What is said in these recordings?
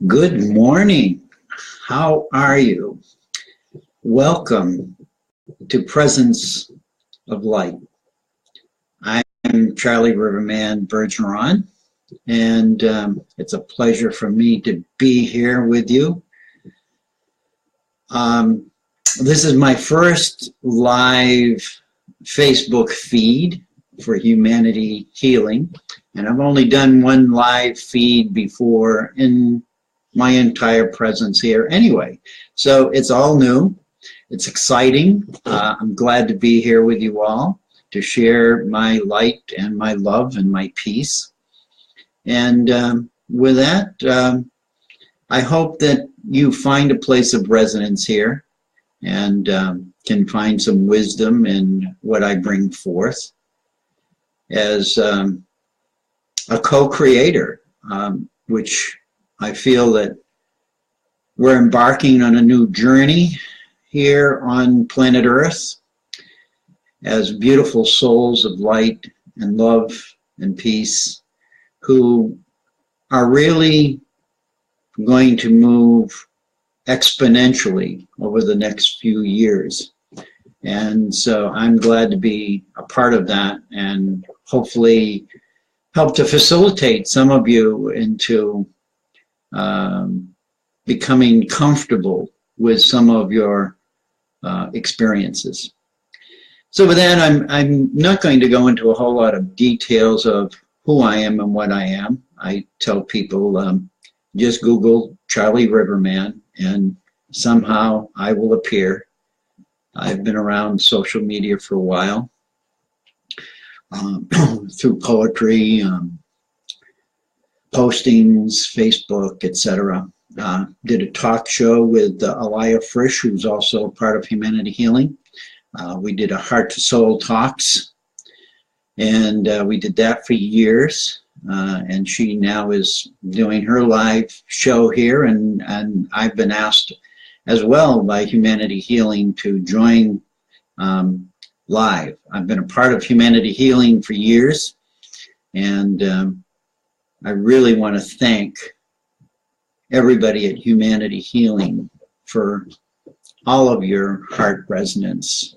Good morning. How are you? Welcome to Presence of Light. I'm Charlie Riverman Bergeron, and it's a pleasure for me to be here with you. This is my first live Facebook feed for Humanity Healing, and I've only done one live feed before in my entire presence here anyway. So it's all new. It's exciting. I'm glad to be here with you all to share my light and my love and my peace. And with that, I hope that you find a place of resonance here and can find some wisdom in what I bring forth as a co-creator, which I feel that we're embarking on a new journey here on planet Earth as beautiful souls of light and love and peace who are really going to move exponentially over the next few years. And so I'm glad to be a part of that and hopefully help to facilitate some of you into becoming comfortable with some of your experiences. So with that, I'm not going to go into a whole lot of details of who I am and what I am. I tell people just Google Charlie Riverman and somehow I will appear. I've been around social media for a while through poetry, postings, Facebook, etc. Did a talk show with Aliyah Frisch, who's also part of Humanity Healing. We did a Heart to Soul Talks, and we did that for years. And she now is doing her live show here, and I've been asked as well by Humanity Healing to join live. I've been a part of Humanity Healing for years, and I really want to thank everybody at Humanity Healing for all of your heart resonance.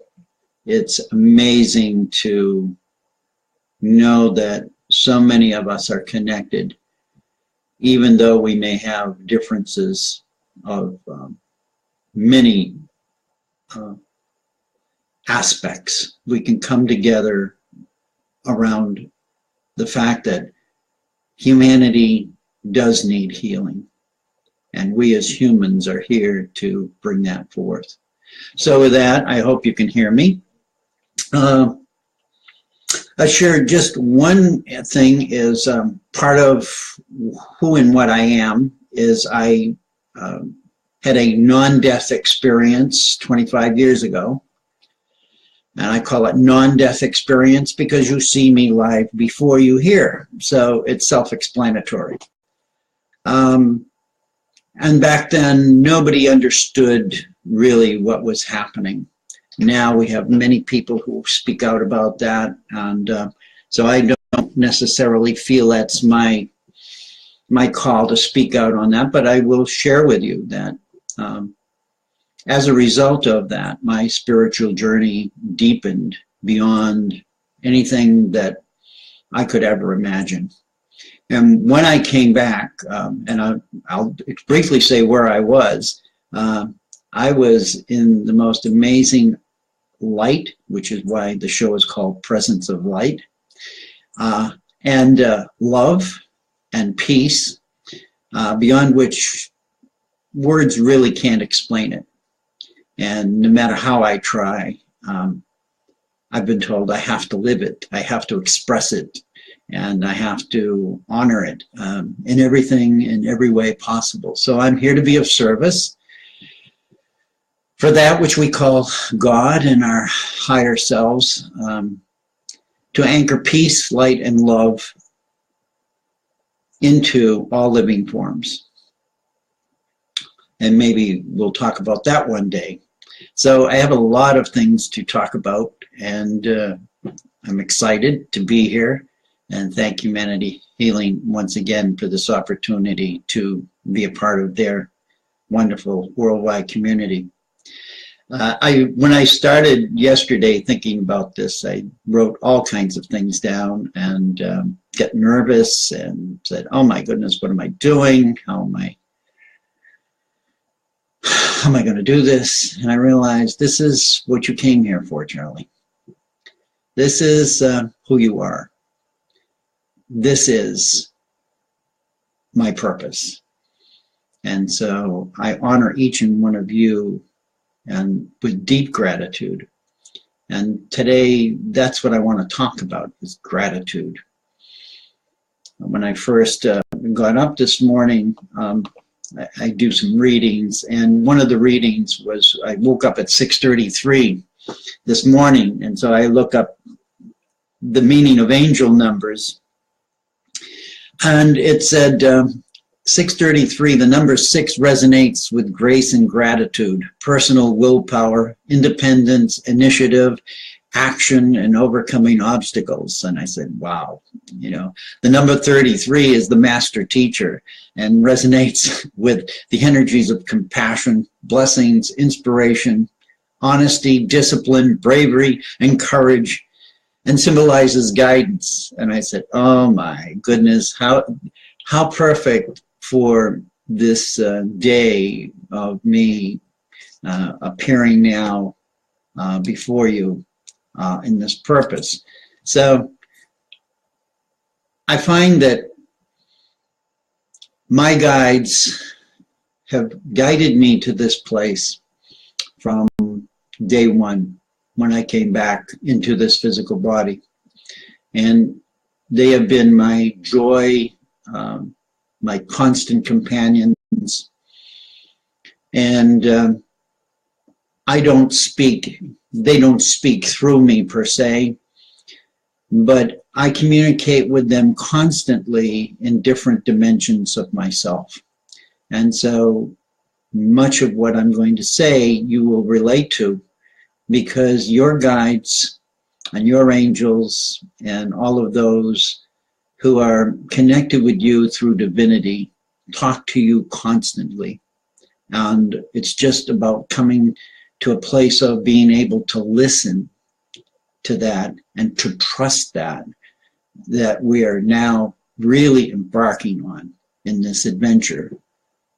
It's amazing to know that so many of us are connected, even though we may have differences of many aspects. We can come together around the fact that humanity does need healing, and we as humans are here to bring that forth. So with that, I hope you can hear me. I share just one thing is part of who and what I am is I had a non-death experience 25 years ago. And I call it non-death experience because you see me live before you hear. So it's self-explanatory. And back then, nobody understood really what was happening. Now we have many people who speak out about that. And so I don't necessarily feel that's my call to speak out on that, but I will share with you that as a result of that, my spiritual journey deepened beyond anything that I could ever imagine. And when I came back, and I'll briefly say where I was in the most amazing light, which is why the show is called Presence of Light, and love and peace, beyond which words really can't explain it. And no matter how I try, I've been told I have to live it, I have to express it, and I have to honor it in everything, in every way possible. So I'm here to be of service for that which we call God and our higher selves, to anchor peace, light, and love into all living forms. And maybe we'll talk about that one day. So I have a lot of things to talk about, and I'm excited to be here and thank Humanity Healing once again for this opportunity to be a part of their wonderful worldwide community. When I started yesterday thinking about this, I wrote all kinds of things down and got nervous and said, oh my goodness, what am I doing? How am I going to do this? And I realized this is what you came here for, Charlie. This is who you are. This is my purpose. And so I honor each and one of you and with deep gratitude. And today, that's what I want to talk about, is gratitude. When I first got up this morning, I do some readings, and one of the readings was, I woke up at 6:33 this morning, and so I look up the meaning of angel numbers, and it said 633, the number 6 resonates with grace and gratitude, personal willpower, independence, initiative, action, and overcoming obstacles. And I said, wow, you know, the number 33 is the master teacher and resonates with the energies of compassion, blessings, inspiration, honesty, discipline, bravery, and courage, and symbolizes guidance. And I said, oh my goodness, how perfect for this day of me appearing now before you in this purpose. So I find that my guides have guided me to this place from day one when I came back into this physical body. And they have been my joy, my constant companions. And I don't speak, they don't speak through me per se, but I communicate with them constantly in different dimensions of myself. And so much of what I'm going to say you will relate to, because your guides and your angels and all of those who are connected with you through divinity talk to you constantly. And it's just about coming to a place of being able to listen to that and to trust that we are now really embarking on in this adventure,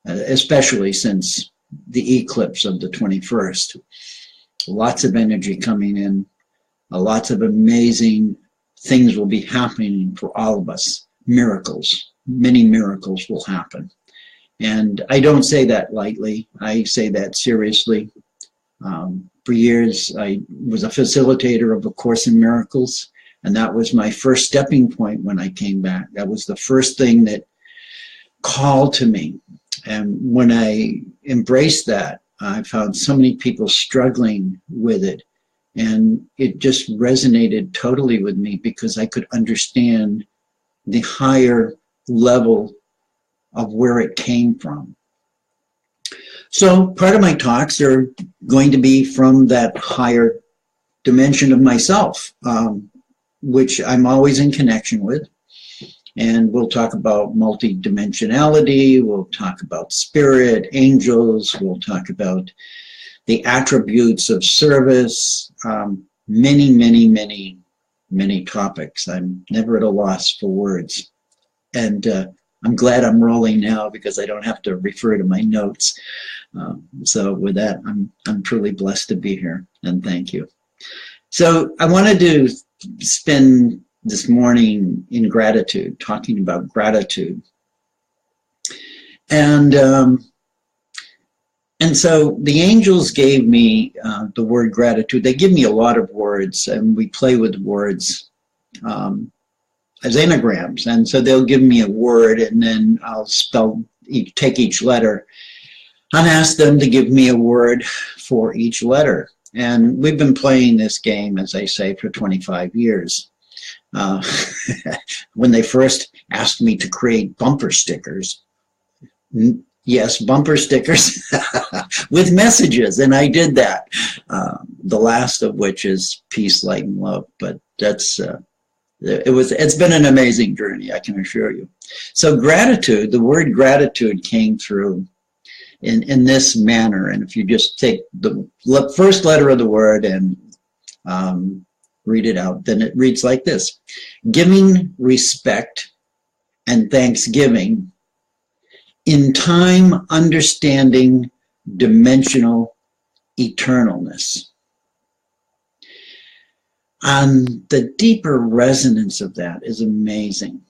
especially since the eclipse of the 21st. Lots of energy coming in, lots of amazing things will be happening for all of us. Miracles, many miracles will happen. And I don't say that lightly, I say that seriously. For years, I was a facilitator of A Course in Miracles, and that was my first stepping point when I came back. That was the first thing that called to me. And when I embraced that, I found so many people struggling with it. And it just resonated totally with me because I could understand the higher level of where it came from. So part of my talks are going to be from that higher dimension of myself, which I'm always in connection with. And we'll talk about multidimensionality, we'll talk about spirit, angels, we'll talk about the attributes of service, many, many, many, many topics. I'm never at a loss for words. And I'm glad I'm rolling now because I don't have to refer to my notes. So with that, I'm truly blessed to be here, and thank you. So I wanted to spend this morning in gratitude, talking about gratitude. And so the angels gave me the word gratitude. They give me a lot of words, and we play with words as anagrams. And so they'll give me a word, and then I'll take each letter and ask them to give me a word for each letter. And we've been playing this game, as I say, for 25 years. When they first asked me to create bumper stickers, yes, bumper stickers with messages, and I did that. The last of which is peace, light, and love, but that's It's been an amazing journey, I can assure you. So gratitude, the word gratitude came through in this manner. And if you just take the first letter of the word and read it out, then it reads like this: giving respect and thanksgiving in time, understanding dimensional eternalness. And the deeper resonance of that is amazing,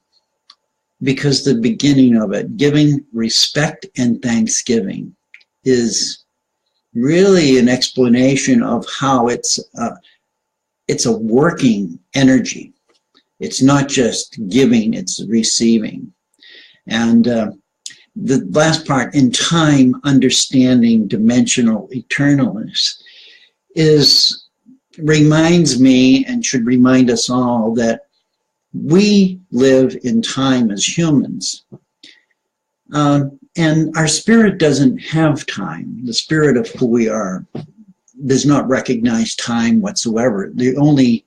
because the beginning of it, giving respect and thanksgiving, is really an explanation of how it's a working energy. It's not just giving, it's receiving. And the last part, in time, understanding dimensional eternalness, reminds me and should remind us all that we live in time as humans. And our spirit doesn't have time. The spirit of who we are does not recognize time whatsoever. The only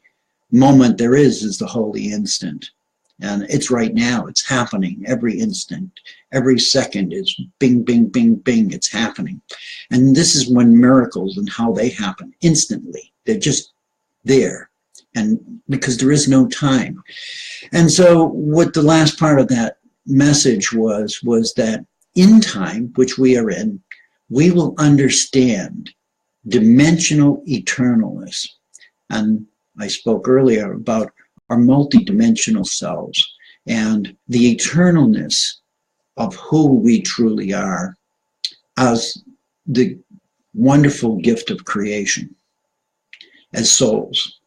moment there is the holy instant. And it's right now. It's happening every instant. Every second is bing, bing, bing, bing. It's happening. And this is when miracles and how they happen instantly. They're just there. And because there is no time. And so what the last part of that message was that in time, which we are in, we will understand dimensional eternalness. And I spoke earlier about our multidimensional selves and the eternalness of who we truly are as the wonderful gift of creation, as souls.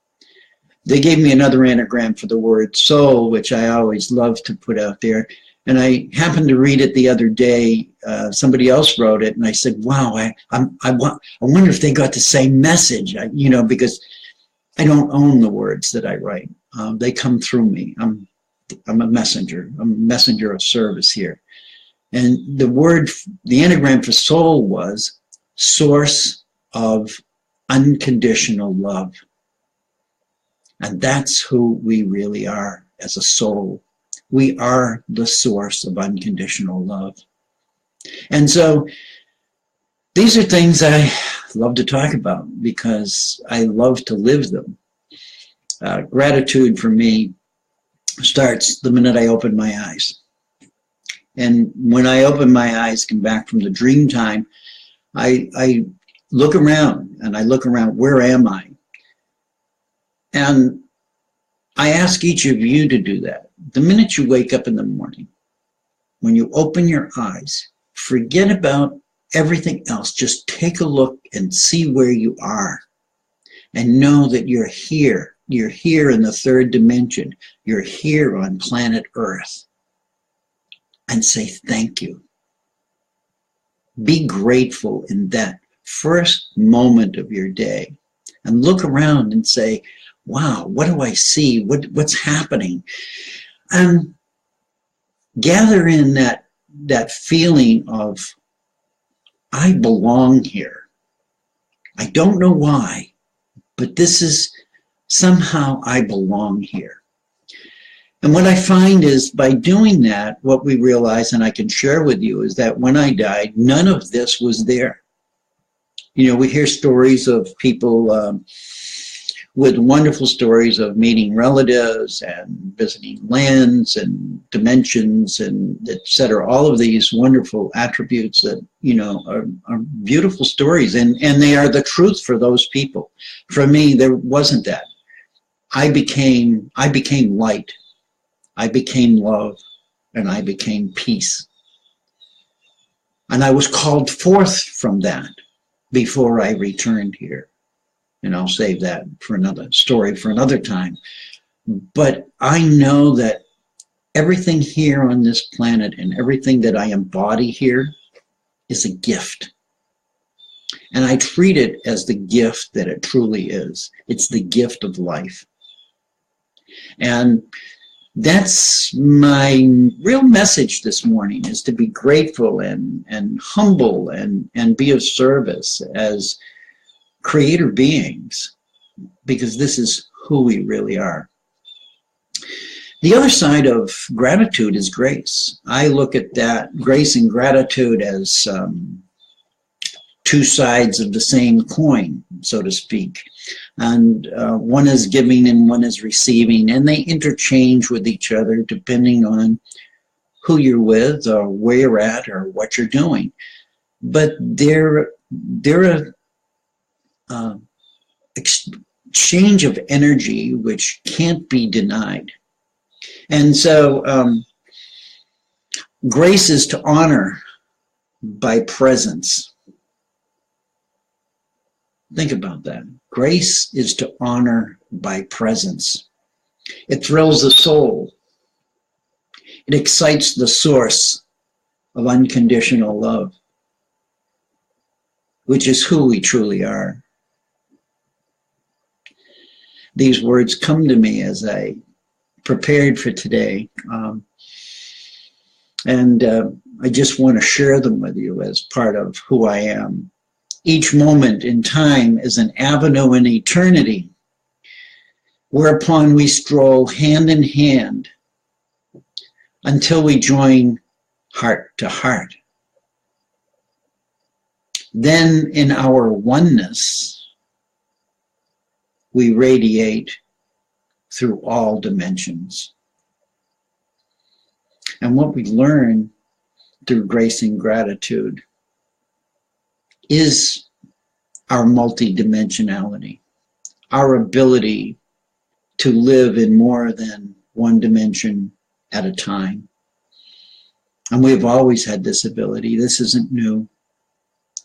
They gave me another anagram for the word soul, which I always love to put out there. And I happened to read it the other day. Somebody else wrote it, and I said, wow, I wonder if they got the same message, because I don't own the words that I write. They come through me. I'm a messenger. I'm a messenger of service here. And the anagram for soul was source of unconditional love. And that's who we really are as a soul. We are the source of unconditional love. And so these are things I love to talk about because I love to live them. Gratitude for me starts the minute I open my eyes. And when I open my eyes, come back from the dream time, I look around and I look around, where am I? And I ask each of you to do that. The minute you wake up in the morning, when you open your eyes, forget about everything else. Just take a look and see where you are and know that you're here. You're here in the third dimension. You're here on planet Earth. And say thank you. Be grateful in that first moment of your day. And look around and say, wow, what do I see? What's happening? And gather in that feeling of, I belong here. I don't know why, but this is somehow I belong here. And what I find is by doing that, what we realize, and I can share with you, is that when I died, none of this was there. We hear stories of people with wonderful stories of meeting relatives and visiting lands and dimensions and et cetera. All of these wonderful attributes that, are beautiful stories. And they are the truth for those people. For me, there wasn't that. I became light. I became love, and I became peace. And I was called forth from that before I returned here. And I'll save that for another story for another time. But I know that everything here on this planet and everything that I embody here is a gift. And I treat it as the gift that it truly is. It's the gift of life. And that's my real message this morning, is to be grateful and humble and be of service as creator beings, because this is who we really are. The other side of gratitude is grace. I look at that grace and gratitude as two sides of the same coin, so to speak. And one is giving and one is receiving, and they interchange with each other depending on who you're with or where you're at or what you're doing. But they're a exchange of energy which can't be denied. And so grace is to honor by presence. Think about that. Grace is to honor by presence. It thrills the soul. It excites the source of unconditional love, which is who we truly are. These words come to me as I prepared for today. I just want to share them with you as part of who I am. Each moment in time is an avenue in eternity, whereupon we stroll hand in hand until we join heart to heart. Then in our oneness, we radiate through all dimensions. And what we learn through grace and gratitude is our multidimensionality, our ability to live in more than one dimension at a time. And we've always had this ability. This isn't new.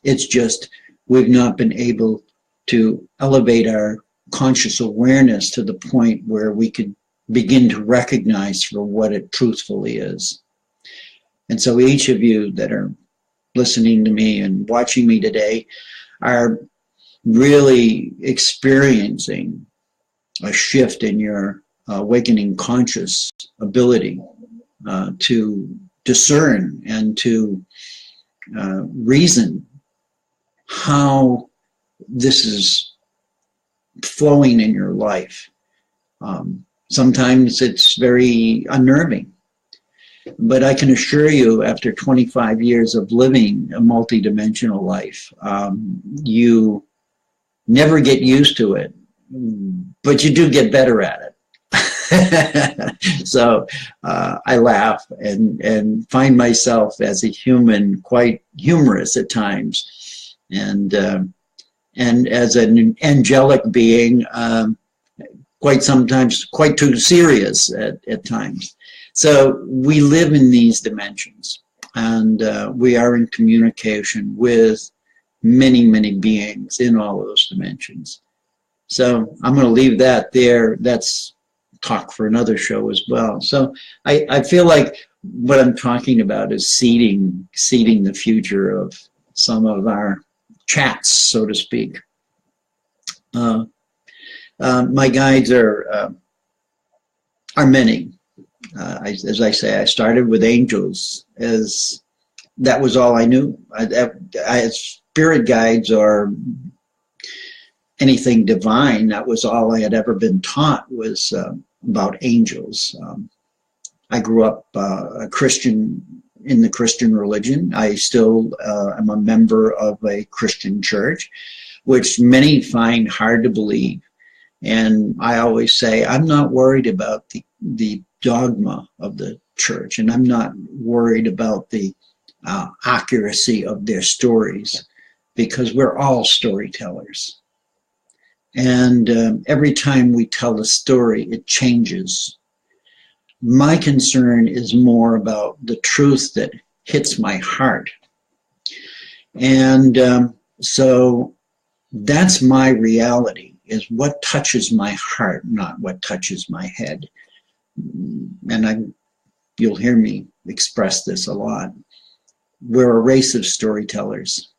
It's just we've not been able to elevate our conscious awareness to the point where we could begin to recognize for what it truthfully is. And so each of you that are listening to me and watching me today are really experiencing a shift in your awakening conscious ability to discern and to reason how this is flowing in your life. Sometimes it's very unnerving, but I can assure you after 25 years of living a multidimensional life, you never get used to it, but you do get better at it. So I laugh and find myself as a human quite humorous at times, and as an angelic being, quite sometimes quite too serious at times. So we live in these dimensions, and we are in communication with many, many beings in all those dimensions. So I'm going to leave that there. That's talk for another show as well. So I feel like what I'm talking about is seeding the future of some of our chats, so to speak. My guides are many. As I say, I started with angels, as that was all I knew. Spirit guides or anything divine, that was all I had ever been taught, was about angels. I grew up a Christian, in the Christian religion. I still am a member of a Christian church, which many find hard to believe. And I always say, I'm not worried about the dogma of the church, and I'm not worried about the accuracy of their stories, because we're all storytellers. And every time we tell a story, it changes. My concern is more about the truth that hits my heart. And so that's my reality, is what touches my heart, not what touches my head. And you'll hear me express this a lot. We're a race of storytellers.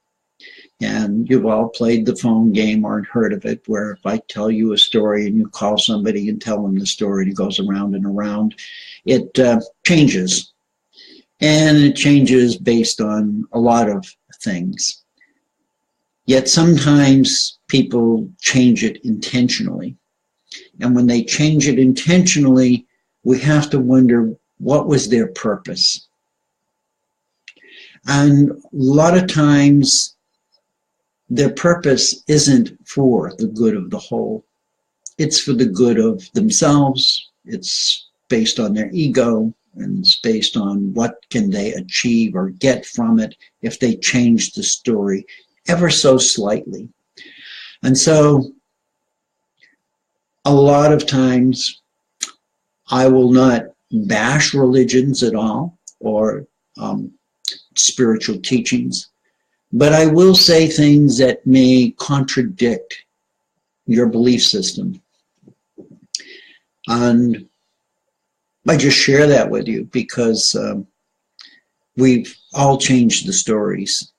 And you've all played the phone game or heard of it, where if I tell you a story and you call somebody and tell them the story, and it goes around and around, it changes. And it changes based on a lot of things. Yet sometimes people change it intentionally. And when they change it intentionally, we have to wonder, what was their purpose? And a lot of times, their purpose isn't for the good of the whole. It's for the good of themselves. It's based on their ego, and it's based on what can they achieve or get from it if they change the story ever so slightly. And so a lot of times I will not bash religions at all, or spiritual teachings, but I will say things that may contradict your belief system. And I just share that with you because we've all changed the stories.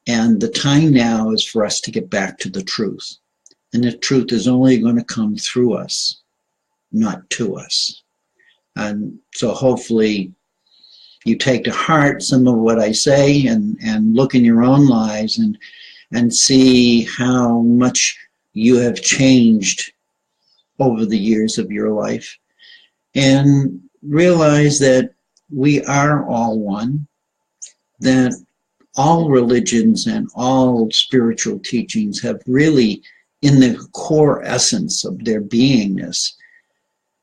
And the time now is for us to get back to the truth. And the truth is only going to come through us, not to us. And so hopefully you take to heart some of what I say, and look in your own lives and see how much you have changed over the years of your life. And realize that we are all one, that all religions and all spiritual teachings have really, in the core essence of their beingness,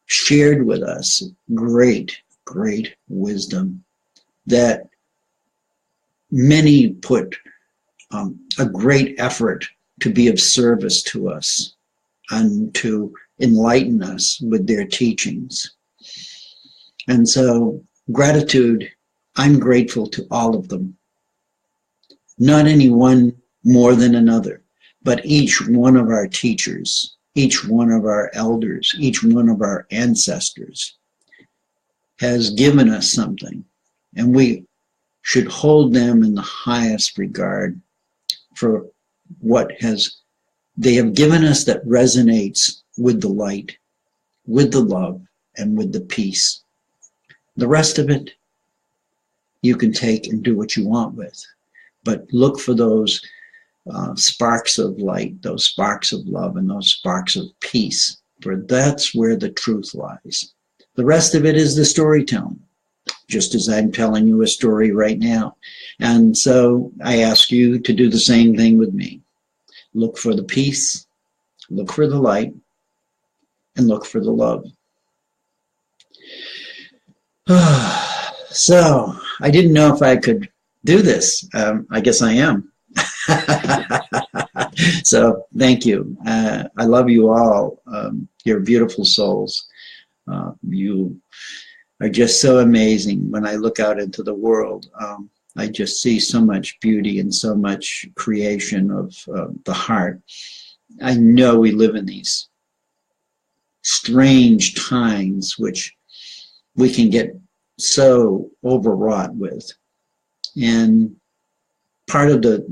shared with us great, great wisdom that many put a great effort to be of service to us and to enlighten us with their teachings. And so, gratitude, I'm grateful to all of them. Not any one more than another, but each one of our teachers, each one of our elders, each one of our ancestors has given us something, and we should hold them in the highest regard for what they have given us that resonates with the light, with the love, and with the peace. The rest of it, you can take and do what you want with. But look for those sparks of light, those sparks of love, and those sparks of peace, for that's where the truth lies. The rest of it is the storytelling, just as I'm telling you a story right now. And so I ask you to do the same thing with me. Look for the peace, look for the light, and look for the love. So I didn't know if I could do this. I guess I am. So thank you. I love you all. You're beautiful souls. You are just so amazing. When I look out into the world, I just see so much beauty and so much creation of the heart. I know we live in these strange times which we can get so overwrought with. And part of the,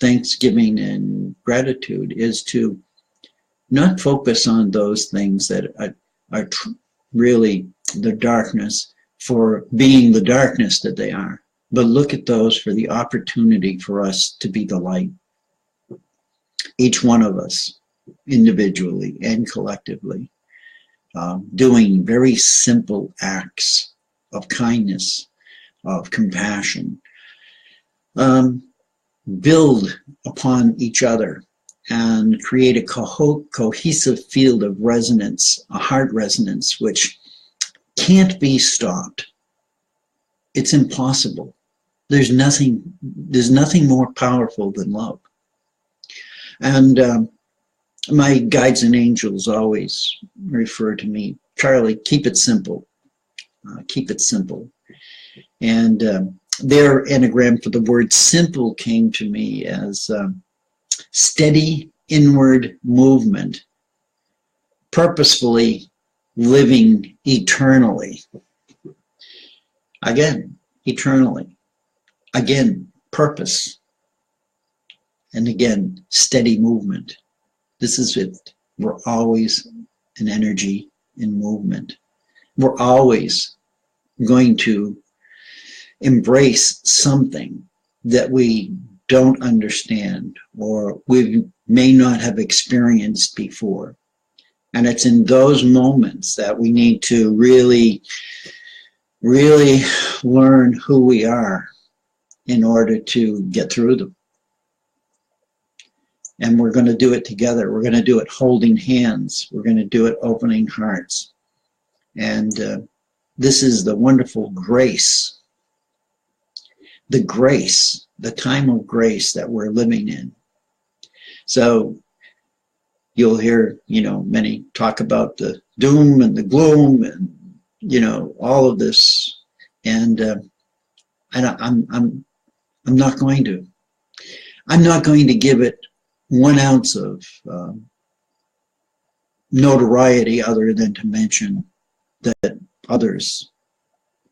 Thanksgiving and gratitude is to not focus on those things that are really the darkness for being the darkness that they are, but look at those for the opportunity for us to be the light. Each one of us, individually and collectively, doing very simple acts of kindness, of compassion, build upon each other and create a cohesive field of resonance, a heart resonance, which can't be stopped. It's impossible. There's nothing more powerful than love. And my guides and angels always refer to me, Charlie, keep it simple. Keep it simple. And their anagram for the word simple came to me as steady inward movement, purposefully living eternally. Again, eternally. Again, purpose. And again, steady movement. This is it. We're always an energy in movement. We're always going to embrace something that we don't understand or we may not have experienced before. And it's in those moments that we need to really, really learn who we are in order to get through them. And we're going to do it together. We're going to do it holding hands. We're going to do it opening hearts. And this is the wonderful grace, the time of grace that we're living in. So you'll hear, many talk about the doom and the gloom and, all of this. And I'm not going to. I'm not going to give it 1 ounce of notoriety other than to mention that others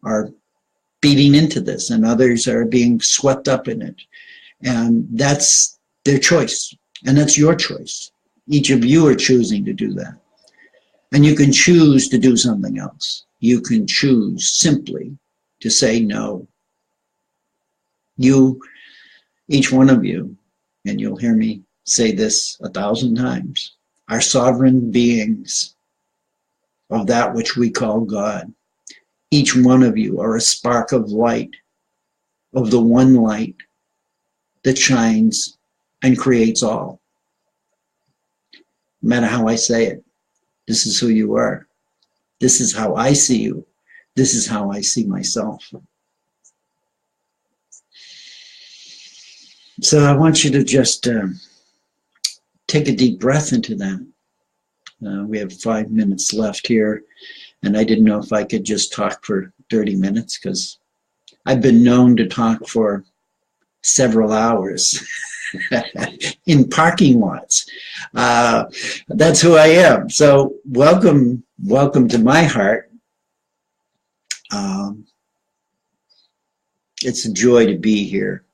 are feeding into this and others are being swept up in it. And that's their choice. And that's your choice. Each of you are choosing to do that. And you can choose to do something else. You can choose simply to say no. You, each one of you, and you'll hear me say this 1,000 times, are sovereign beings of that which we call God. Each one of you are a spark of light, of the one light that shines and creates all. No matter how I say it, this is who you are. This is how I see you. This is how I see myself. So I want you to just take a deep breath into that. We have 5 minutes left here, and I didn't know if I could just talk for 30 minutes because I've been known to talk for several hours in parking lots. That's who I am. So welcome to my heart. It's a joy to be here.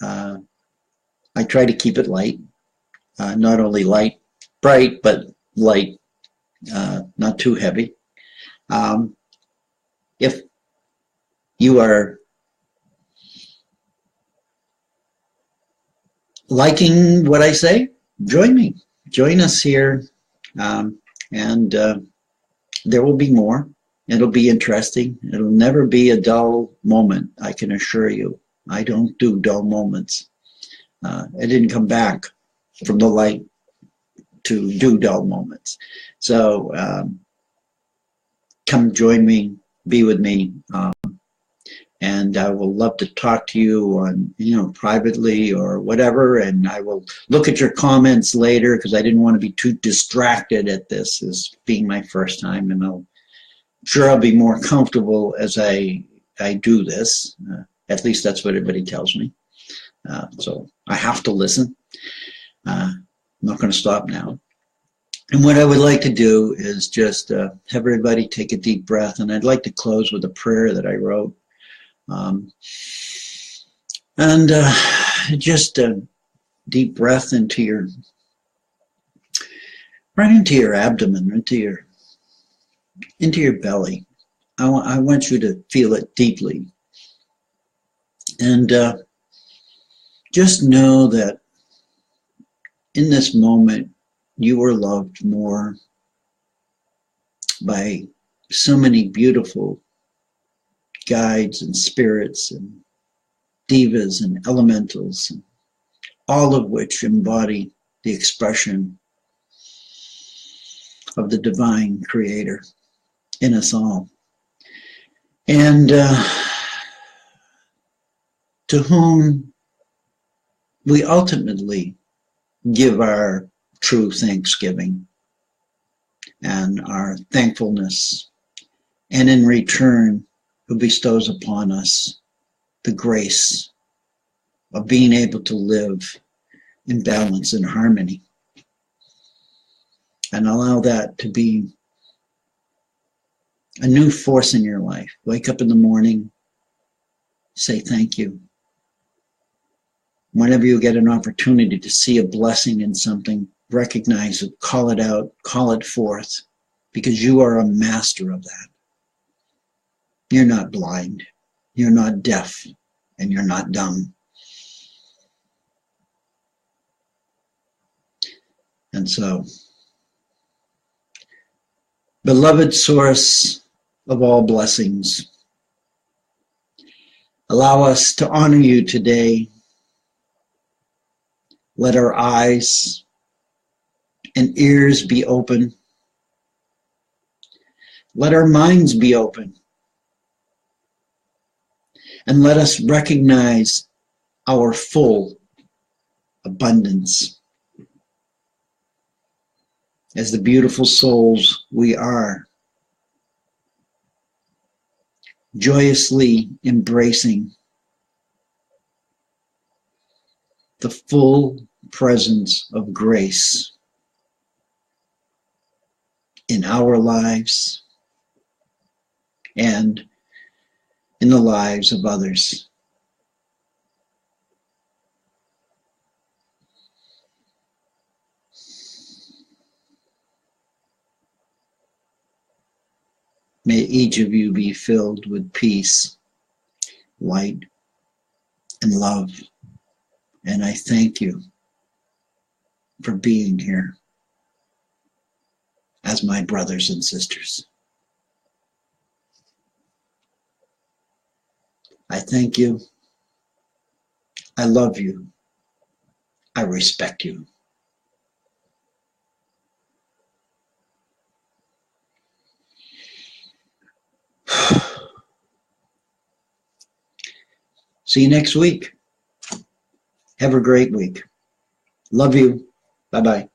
I try to keep it light, not only light, bright, but light, not too heavy. If you are liking what I say, join me. Join us here, and there will be more. It'll be interesting. It'll never be a dull moment, I can assure you. I don't do dull moments. I didn't come back from the light to do dull moments. So come join me, be with me, and I will love to talk to you on, privately or whatever, and I will look at your comments later because I didn't want to be too distracted at this as being my first time, and I'm sure I'll be more comfortable as I do this. At least that's what everybody tells me. So I have to listen. I'm not going to stop now. And what I would like to do is just have everybody take a deep breath, and I'd like to close with a prayer that I wrote. Just a deep breath into your abdomen, into your belly. I want you to feel it deeply. And just know that in this moment, you were loved more by so many beautiful guides and spirits and divas and elementals, all of which embody the expression of the divine creator in us all. And to whom we ultimately give our true thanksgiving and our thankfulness, and in return, who bestows upon us the grace of being able to live in balance and harmony. And allow that to be a new force in your life. Wake up in the morning, say thank you. Whenever you get an opportunity to see a blessing in something, recognize it, call it out, call it forth, because you are a master of that. You're not blind, you're not deaf, and you're not dumb. And so, Beloved source of all blessings, allow us to honor you today. Let our eyes and ears be open. Let our minds be open. And let us recognize our full abundance as the beautiful souls we are, joyously embracing the full presence of grace in our lives and in the lives of others. May each of you be filled with peace, light, and love. And I thank you for being here as my brothers and sisters. I thank you. I love you. I respect you. See you next week. Have a great week. Love you. Bye-bye.